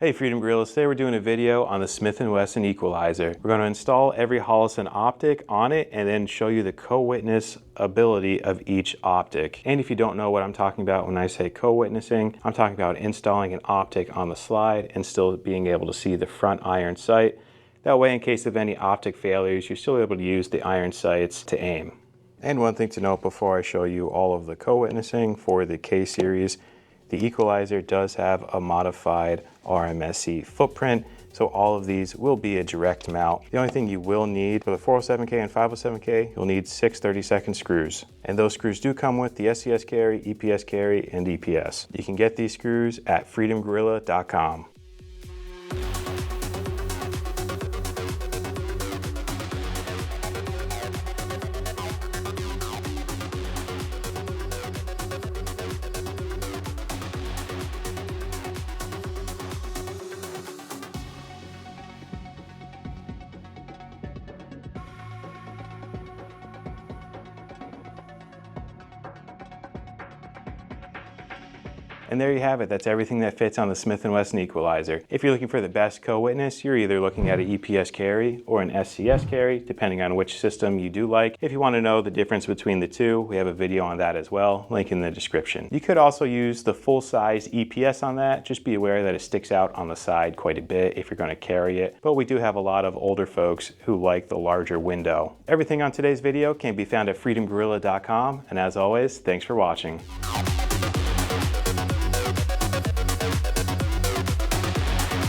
Hey Freedom Gorillas, today we're doing a video on the Smith Wesson Equalizer. We're going to install every Holosun optic on it and then show you the CoWitness ability of each optic. And if you don't know what I'm talking about when I say co-witnessing, I'm talking about installing an optic on the slide and still being able to see the front iron sight. That way, in case of any optic failures, you're still able to use the iron sights to aim. And one thing to note before I show you all of the co-witnessing for the K series, the Equalizer does have a modified RMSE footprint, so all of these will be a direct mount. The only thing you will need for the 407K and 507K, you'll need 6 30-second screws. And those screws do come with the SCS carry, EPS carry, and EPS. You can get these screws at freedomgorilla.com. And there you have it. That's everything that fits on the Smith Wesson Equalizer. If you're looking for the best co-witness, you're either looking at an EPS carry or an SCS carry, depending on which system you do like. If you want to know the difference between the two, we have a video on that as well, link in the description. You could also use the full-size EPS on that. Just be aware that it sticks out on the side quite a bit if you're going to carry it. But we do have a lot of older folks who like the larger window. Everything on today's video can be found at freedomgorilla.com. And as always, thanks for watching.